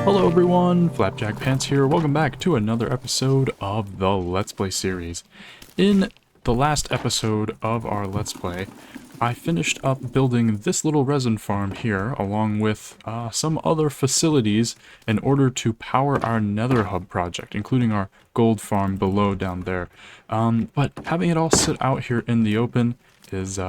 Hello everyone, Flapjackpants here. Welcome back to another episode of the Let's Play series. In the last episode of our Let's Play, I finished up building this little resin farm here, along with some other facilities in order to power our Nether hub project, including our gold farm below down there. But having it all sit out here in the open is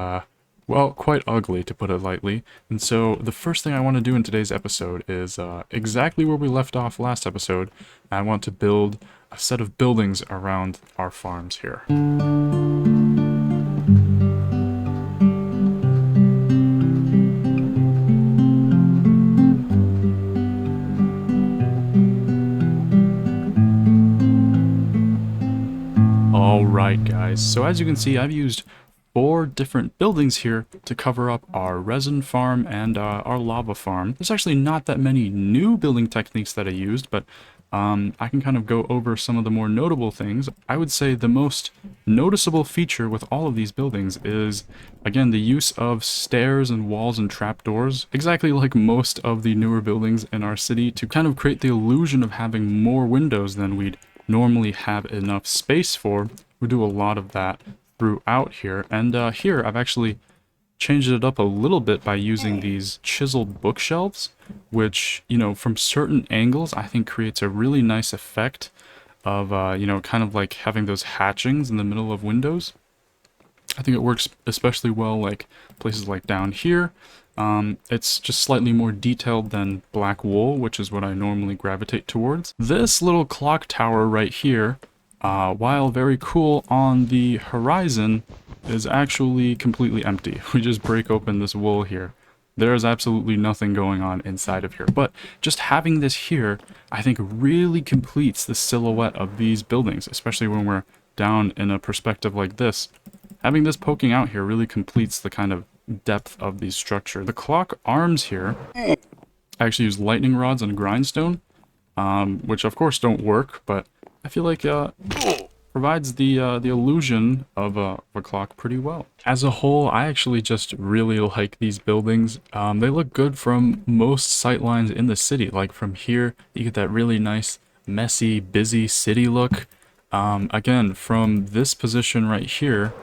well, quite ugly, to put it lightly. And so the first thing I want to do in today's episode is exactly where we left off last episode. I want to build a set of buildings around our farms here. Alright guys, so as you can see, I've used 4 different buildings here to cover up our resin farm and our lava farm. There's actually not that many new building techniques that I used, but I can kind of go over some of the more notable things. I would say the most noticeable feature with all of these buildings is, again, the use of stairs and walls and trapdoors, exactly like most of the newer buildings in our city, to kind of create the illusion of having more windows than we'd normally have enough space for. We do a lot of that throughout here, and here I've actually changed it up a little bit by using these chiseled bookshelves, which, you know, from certain angles I think creates a really nice effect of, you know, kind of like having those hatchings in the middle of windows. I think it works especially well like places like down here. It's just slightly more detailed than black wool, which is what I normally gravitate towards. This little clock tower right here, while very cool on the horizon, is actually completely empty. We just break open this wool here. There's absolutely nothing going on inside of here. But just having this here, I think really completes the silhouette of these buildings, especially when we're down in a perspective like this. Having this poking out here really completes the kind of depth of the structure. The clock arms here, I actually use lightning rods and grindstone, which of course don't work, but I feel like provides the illusion of a clock pretty well. As a whole, I actually just really like these buildings. They look good from most sightlines in the city. Like from here, you get that really nice, messy, busy city look. Again, from this position right here,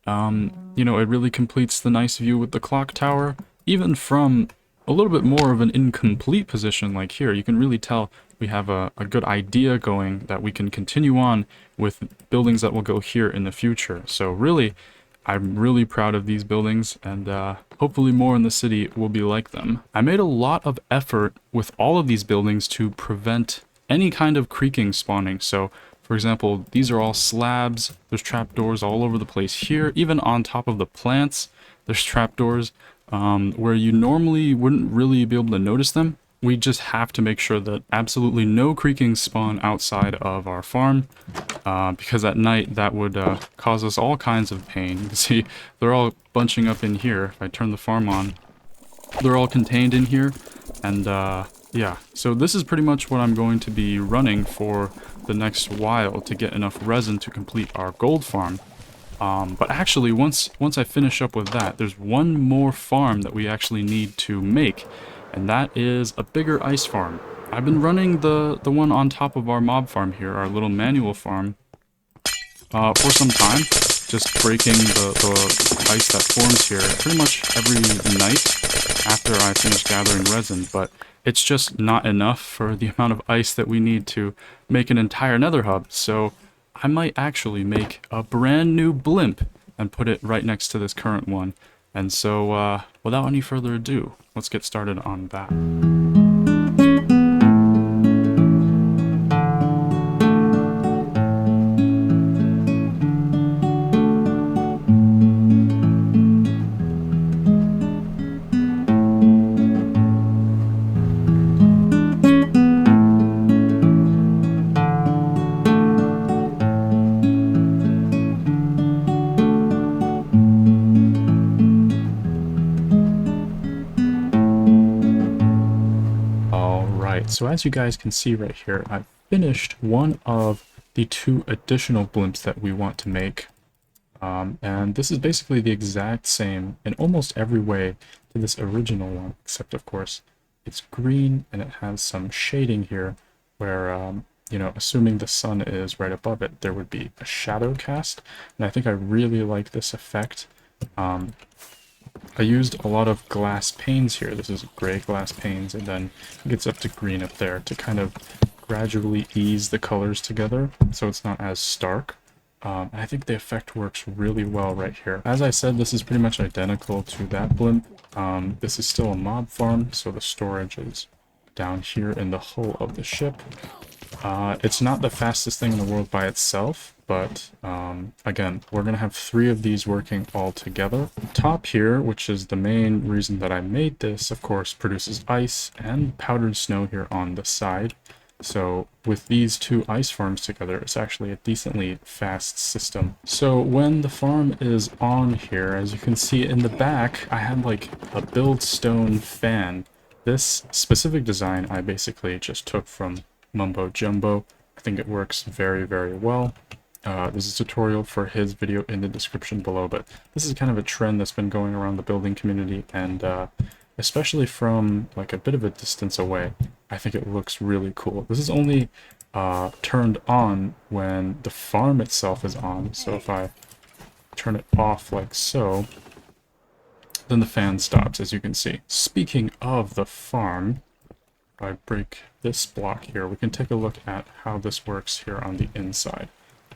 you know, it really completes the nice view with the clock tower. Even from a little bit more of an incomplete position like here, you can really tell we have a good idea going that we can continue on with buildings that will go here in the future. So really, I'm really proud of these buildings, and hopefully more in the city will be like them. I made a lot of effort with all of these buildings to prevent any kind of creaking spawning. So for example, these are all slabs. There's trapdoors all over the place here. Even on top of the plants, there's trapdoors where you normally wouldn't really be able to notice them. We just have to make sure that absolutely no creaking spawn outside of our farm, because at night that would cause us all kinds of pain. You can see they're all bunching up in here. If I turn the farm on, they're all contained in here, and yeah, so this is pretty much what I'm going to be running for the next while to get enough resin to complete our gold farm. But actually, once I finish up with that, there's one more farm that we actually need to make, and that is a bigger ice farm. I've been running the one on top of our mob farm here, our little manual farm, for some time, just breaking the ice that forms here pretty much every night after I finish gathering resin, but it's just not enough for the amount of ice that we need to make an entire nether hub. So I might actually make a brand new blimp and put it right next to this current one. And so without any further ado, let's get started on that. So as you guys can see right here, I've finished one of the 2 additional blimps that we want to make. And this is basically the exact same in almost every way to this original one, except of course it's green and it has some shading here where, you know, assuming the sun is right above it, there would be a shadow cast. And I think I really like this effect. I used a lot of glass panes here. This is gray glass panes, and then it gets up to green up there to kind of gradually ease the colors together so it's not as stark. And I think the effect works really well right here. As I said, this is pretty much identical to that blimp. This is still a mob farm, so the storage is down here in the hull of the ship. It's not the fastest thing in the world by itself, but again, we're going to have 3 of these working all together. Top here, which is the main reason that I made this, of course, produces ice and powdered snow here on the side. So with these 2 ice farms together, it's actually a decently fast system. So when the farm is on here, as you can see in the back, I had like a build stone fan. This specific design I basically just took from Mumbo Jumbo. I think it works very, very well. There's a tutorial for his video in the description below, but this is kind of a trend that's been going around the building community, and especially from like a bit of a distance away, I think it looks really cool. This is only turned on when the farm itself is on, so if I turn it off like so, then the fan stops, as you can see. Speaking of the farm, if I break this block here, we can take a look at how this works here on the inside.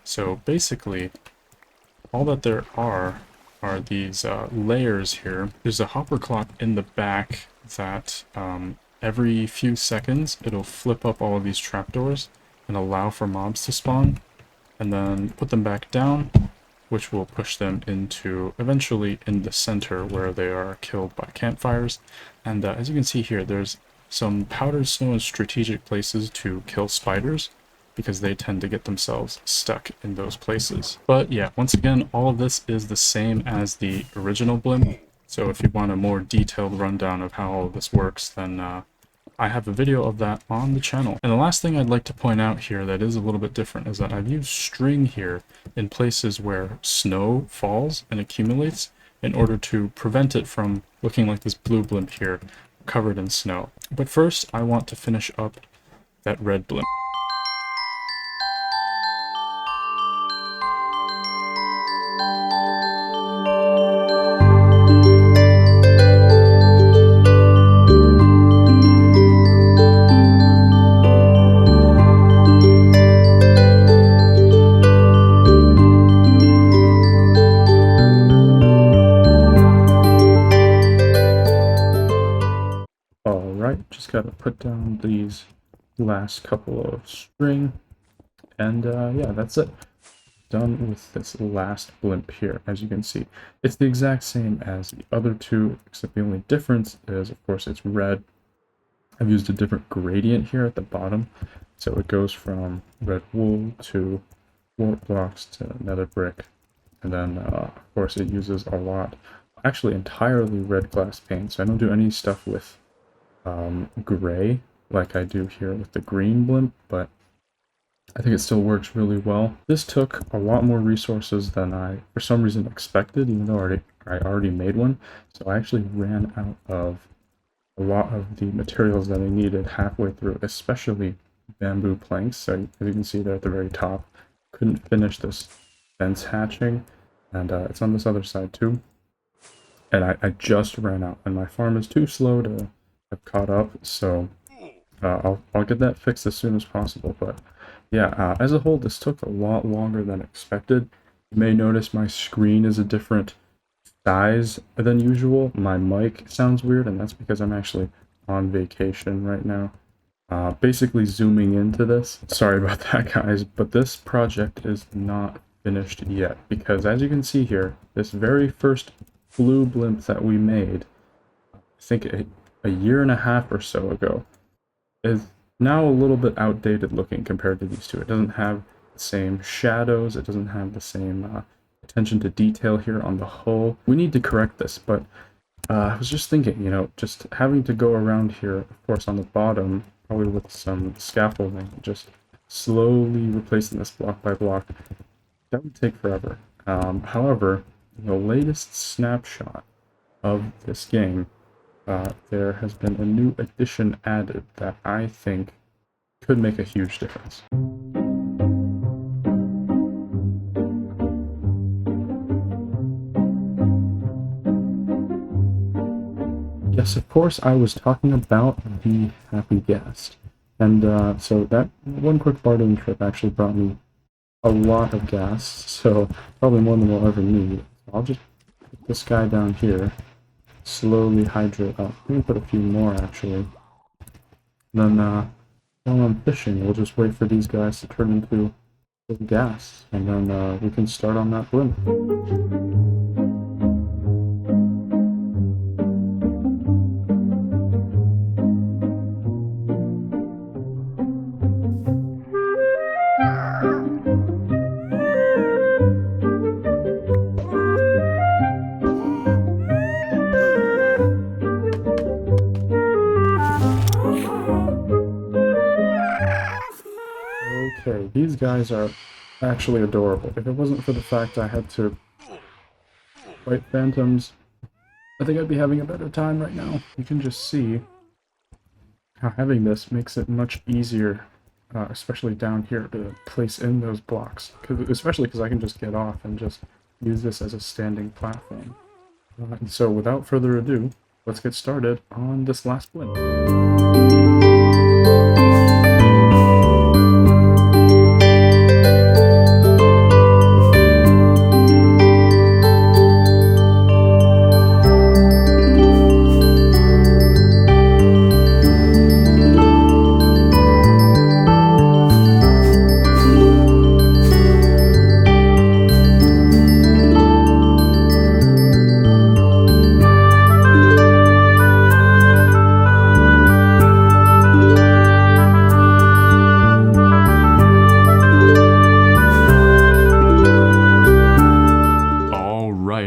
So basically, all that there are these layers here. There's a hopper clock in the back that every few seconds it'll flip up all of these trapdoors and allow for mobs to spawn, and then put them back down, which will push them into eventually in the center where they are killed by campfires. And as you can see here, there's some powdered snow in strategic places to kill spiders, because they tend to get themselves stuck in those places. But yeah, once again, all of this is the same as the original blimp. So if you want a more detailed rundown of how all of this works, then I have a video of that on the channel. And the last thing I'd like to point out here that is a little bit different is that I've used string here in places where snow falls and accumulates in order to prevent it from looking like this blue blimp here covered in snow. But first, I want to finish up that red blimp. Alright, just gotta put down these last couple of string, and yeah, that's it. Done with this last blimp here. As you can see, it's the exact same as the other 2, except the only difference is, of course, it's red. I've used a different gradient here at the bottom, so it goes from red wool to wart blocks to nether brick, and then of course it uses a lot, actually entirely red glass paint, so I don't do any stuff with gray like I do here with the green blimp, but I think it still works really well. This took a lot more resources than I, for some reason, expected, even though I already made one. So I actually ran out of a lot of the materials that I needed halfway through, especially bamboo planks. So as you can see there at the very top, couldn't finish this fence hatching, and it's on this other side too. And I just ran out, and my farm is too slow to have caught up, so I'll get that fixed as soon as possible. But yeah, as a whole, this took a lot longer than expected. You may notice my screen is a different size than usual. My mic sounds weird, and that's because I'm actually on vacation right now. Basically zooming into this. Sorry about that, guys, but this project is not finished yet, because as you can see here, this very first blue blimp that we made, I think a year and a half or so ago, is now a little bit outdated looking compared to these 2. It doesn't have the same shadows, it doesn't have the same attention to detail here on the hull. We need to correct this, but I was just thinking, you know, just having to go around here, of course on the bottom, probably with some scaffolding, just slowly replacing this block by block, that would take forever. However, the latest snapshot of this game there has been a new addition added that I think could make a huge difference. Yes, of course, I was talking about the happy guest. And so that one quick bartering trip actually brought me a lot of gas, so probably more than we'll ever need. So I'll just put this guy down here, slowly hydrate up. Let me put a few more actually. Then while I'm fishing, we'll just wait for these guys to turn into gas, and then we can start on that blimp. Okay, these guys are actually adorable. If it wasn't for the fact I had to fight phantoms, I think I'd be having a better time right now. You can just see how having this makes it much easier, especially down here, to place in those blocks. Especially because I can just get off and just use this as a standing platform. And so without further ado, let's get started on this last blimp.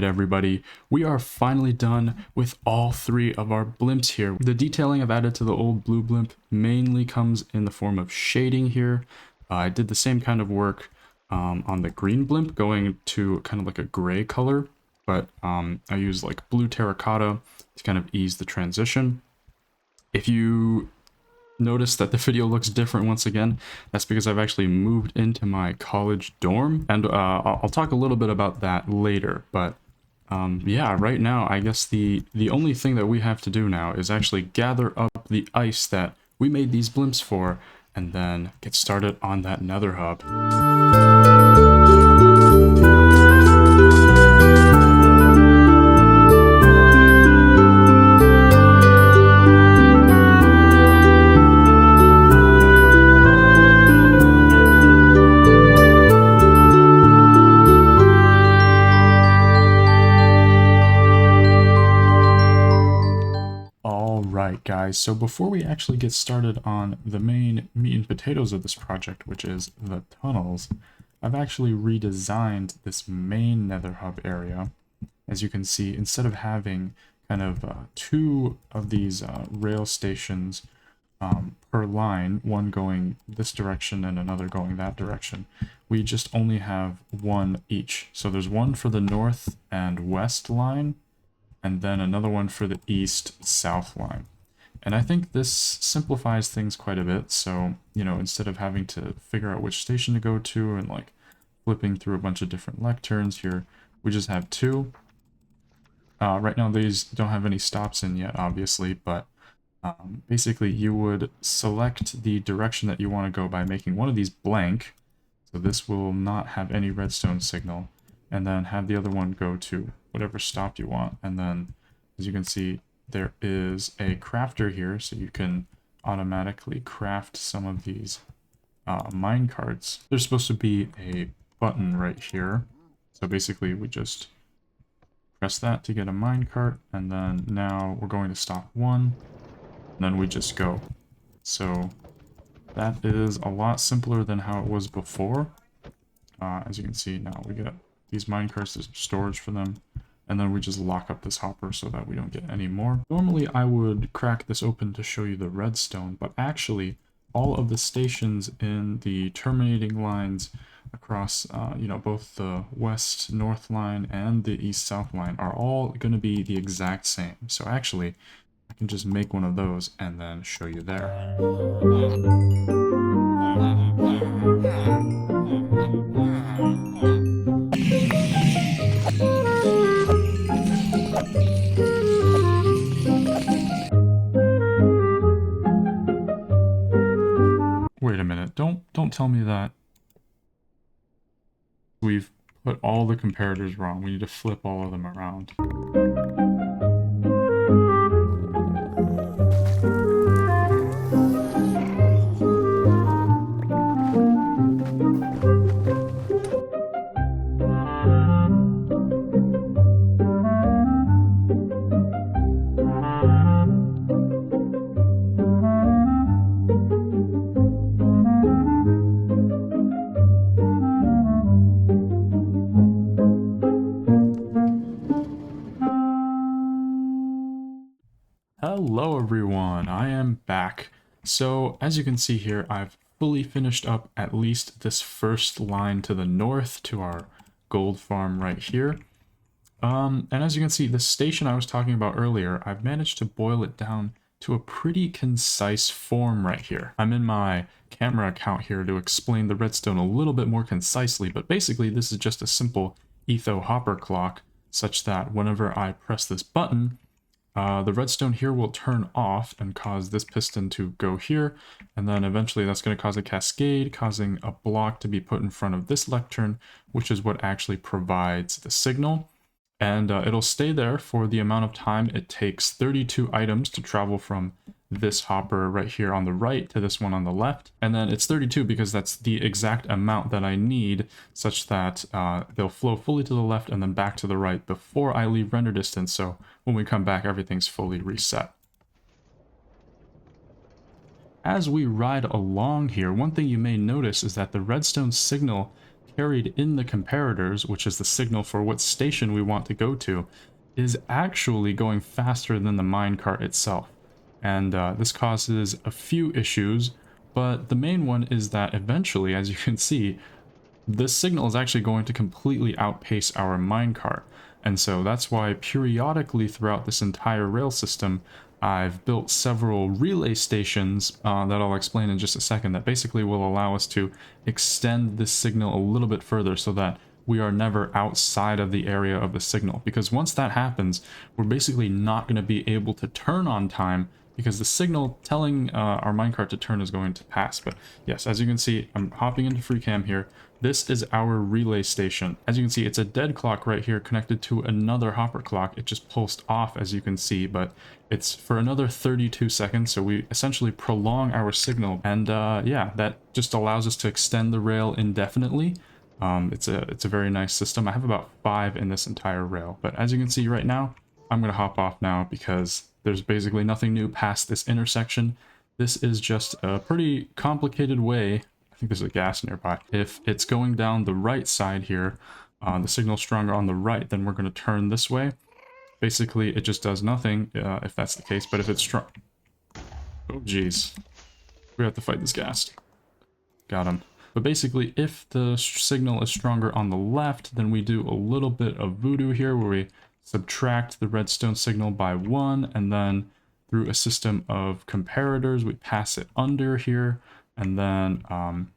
Everybody, we are finally done with all three of our blimps here. The detailing I've added to the old blue blimp mainly comes in the form of shading here. I did the same kind of work on the green blimp, going to kind of like a gray color, but I use like blue terracotta to kind of ease the transition. If you notice that the video looks different once again, that's because I've actually moved into my college dorm, and I'll talk a little bit about that later, but yeah, right now, I guess the only thing that we have to do now is actually gather up the ice that we made these blimps for, and then get started on that nether hub. Guys, so before we actually get started on the main meat and potatoes of this project, which is the tunnels, I've actually redesigned this main nether hub area. As you can see, instead of having kind of two of these rail stations per line, one going this direction and another going that direction, we just only have one each. So there's one for the north and west line, and then another one for the east-south line. And I think this simplifies things quite a bit, so, you know, instead of having to figure out which station to go to and, like, flipping through a bunch of different lecterns here, we just have two. Right now, these don't have any stops in yet, obviously, but basically you would select the direction that you want to go by making one of these blank, so this will not have any redstone signal, and then have the other one go to whatever stop you want, and then, as you can see, there is a crafter here, so you can automatically craft some of these mine carts. There's supposed to be a button right here, so basically we just press that to get a mine cart, and then now we're going to stop one, and then we just go. So that is a lot simpler than how it was before. As you can see, now we get these mine carts, there's storage for them. And then we just lock up this hopper so that we don't get any more. Normally I would crack this open to show you the redstone, but actually all of the stations in the terminating lines across, you know, both the west-north line and the east-south line are all going to be the exact same. So actually, I I can just make one of those and then show you there. Wait a minute, don't tell me that we've put all the comparators wrong. We need to flip all of them around. Hello everyone, I am back. So as you can see here, I've fully finished up at least this first line to the north to our gold farm right here. And as you can see, the station I was talking about earlier, I've managed to boil it down to a pretty concise form right here. I'm in my camera account here to explain the redstone a little bit more concisely, but basically this is just a simple etho hopper clock such that whenever I press this button, the redstone here will turn off and cause this piston to go here, and then eventually that's going to cause a cascade, causing a block to be put in front of this lectern, which is what actually provides the signal. And it'll stay there for the amount of time it takes 32 items to travel from this hopper right here on the right to this one on the left. And then it's 32 because that's the exact amount that I need, such that they'll flow fully to the left and then back to the right before I leave render distance. So when we come back, everything's fully reset. As we ride along here, one thing you may notice is that the redstone signal carried in the comparators, which is the signal for what station we want to go to, is actually going faster than the minecart itself. And this causes a few issues, but the main one is that eventually, as you can see, this signal is actually going to completely outpace our minecart. And so that's why periodically throughout this entire rail system, I've built several relay stations that I'll explain in just a second that basically will allow us to extend this signal a little bit further so that we are never outside of the area of the signal. Because once that happens, we're basically not going to be able to turn on time because the signal telling our minecart to turn is going to pass. But yes, as you can see, I'm hopping into free cam here. This is our relay station. As you can see, it's a dead clock right here connected to another hopper clock. It just pulsed off, as you can see, but it's for another 32 seconds, so we essentially prolong our signal. And yeah, that just allows us to extend the rail indefinitely. It's a very nice system. I have about 5 in this entire rail, but as you can see right now, I'm going to hop off now because there's basically nothing new past this intersection. This is just a pretty complicated way. I think there's a gas nearby. If it's going down the right side here, the signal's stronger on the right, then we're going to turn this way. Basically, it just does nothing if that's the case, but if it's strong... Oh, geez. We have to fight this gas. Got him. But basically, if the signal is stronger on the left, then we do a little bit of voodoo here, where we subtract the redstone signal by 1, and then through a system of comparators, we pass it under here, and then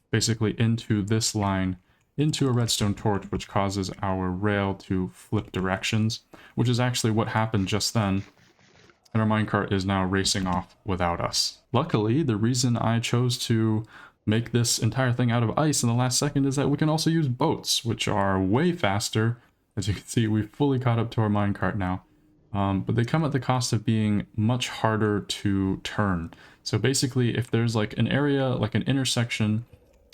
basically into this line, into a redstone torch, which causes our rail to flip directions, which is actually what happened just then, and our minecart is now racing off without us. Luckily, the reason I chose to make this entire thing out of ice in the last second is that we can also use boats, which are way faster. As you can see, we've fully caught up to our minecart now. But they come at the cost of being much harder to turn. So basically, if there's like an area, like an intersection,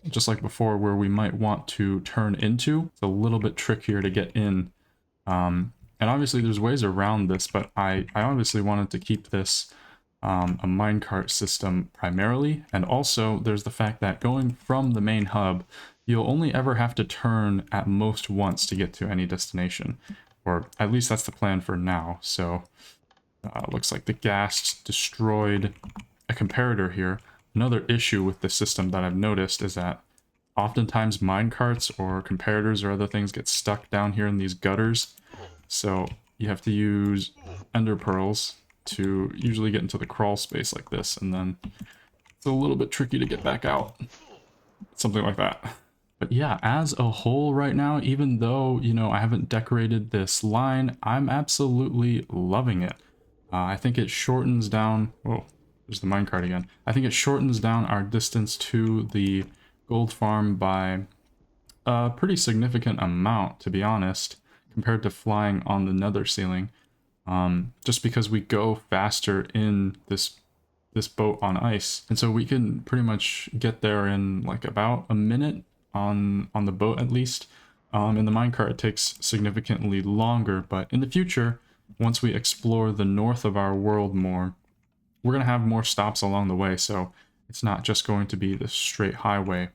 just like before, where we might want to turn into, it's a little bit trickier to get in. And obviously there's ways around this, but I obviously wanted to keep this a minecart system primarily. And also there's the fact that going from the main hub, you'll only ever have to turn at most once to get to any destination. Or at least that's the plan for now. So looks like the gas destroyed a comparator here. Another issue with the system that I've noticed is that oftentimes minecarts or comparators or other things get stuck down here in these gutters. So you have to use ender pearls to usually get into the crawl space like this, and then it's a little bit tricky to get back out. Something like that. But yeah, as a whole right now, even though, you know, I haven't decorated this line, I'm absolutely loving it. I think it shortens down... Oh, there's the minecart again. I think it shortens down our distance to the gold farm by a pretty significant amount, to be honest, compared to flying on the nether ceiling. Just because we go faster in this boat on ice, and so we can pretty much get there in like about a minute on the boat at least. In the minecart it takes significantly longer, but in the future, once we explore the north of our world more, we're going to have more stops along the way, so it's not just going to be the straight highway.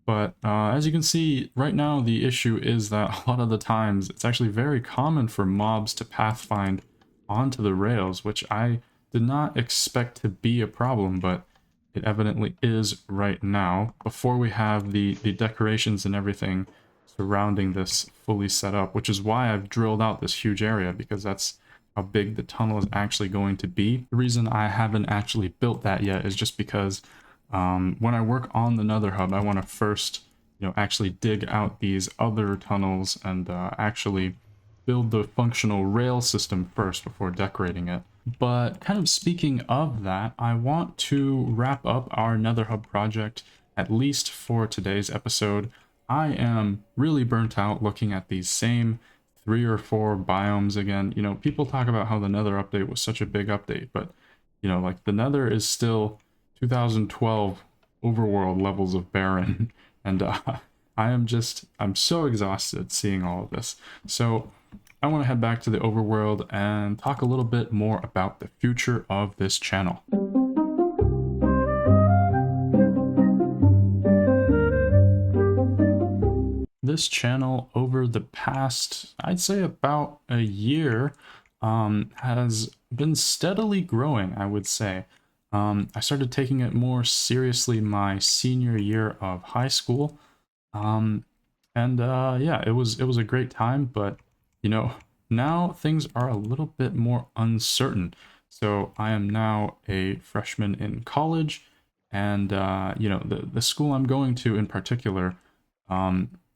But as you can see, right now the issue is that a lot of the times it's actually very common for mobs to pathfind onto the rails, which I did not expect to be a problem, but it evidently is right now, before we have the decorations and everything surrounding this fully set up, which is why I've drilled out this huge area, because that's how big the tunnel is actually going to be. The reason I haven't actually built that yet is just because when I work on the Nether hub, I want to first, you know, actually dig out these other tunnels and actually build the functional rail system first before decorating it. But kind of speaking of that, I want to wrap up our Nether hub project, at least for today's episode. I am really burnt out looking at these same 3 or 4 biomes again. You know, people talk about how the Nether update was such a big update, but, you know, like the Nether is still 2012 overworld levels of barren, and I'm so exhausted seeing all of this. So I want to head back to the overworld and talk a little bit more about the future of this channel. This channel, over the past, I'd say about a year, has been steadily growing, I would say. I started taking it more seriously my senior year of high school. Yeah, it was a great time, but you know, now things are a little bit more uncertain. So I am now a freshman in college, and you know, the school I'm going to in particular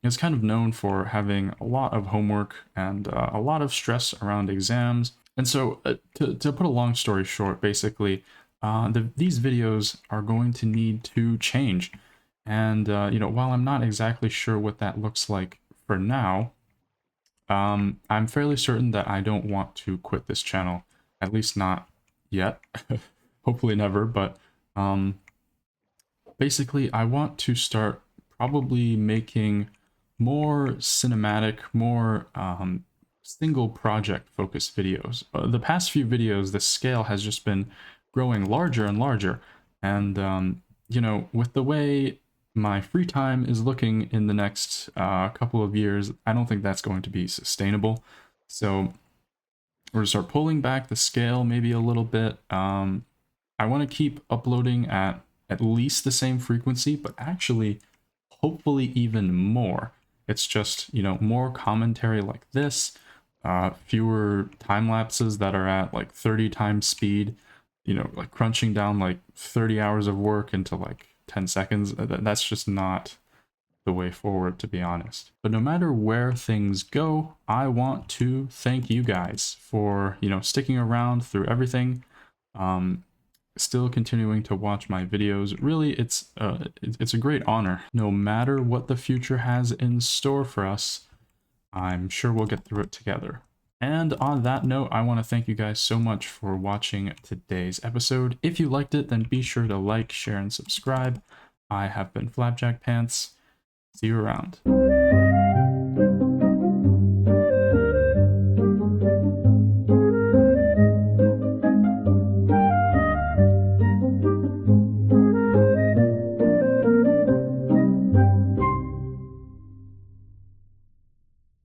is kind of known for having a lot of homework and a lot of stress around exams. And so to put a long story short, basically, these videos are going to need to change. And, you know, while I'm not exactly sure what that looks like for now, I'm fairly certain that I don't want to quit this channel, at least not yet. Hopefully never, but basically I want to start probably making more cinematic, more single project focused videos. The past few videos, the scale has just been growing larger and larger, and you know, with the way my free time is looking in the next couple of years, I don't think that's going to be sustainable. So we're going to start pulling back the scale maybe a little bit. I want to keep uploading at least the same frequency, but actually hopefully even more. It's just, you know, more commentary like this, fewer time lapses that are at like 30 times speed, you know, like crunching down like 30 hours of work into like 10 seconds. That's just not the way forward, to be honest. But no matter where things go, I want to thank you guys for, you know, sticking around through everything. Still continuing to watch my videos. Really, it's a great honor. No matter what the future has in store for us, I'm sure we'll get through it together. And on that note, I want to thank you guys so much for watching today's episode. If you liked it, then be sure to like, share, and subscribe. I have been Flapjackpants. See you around.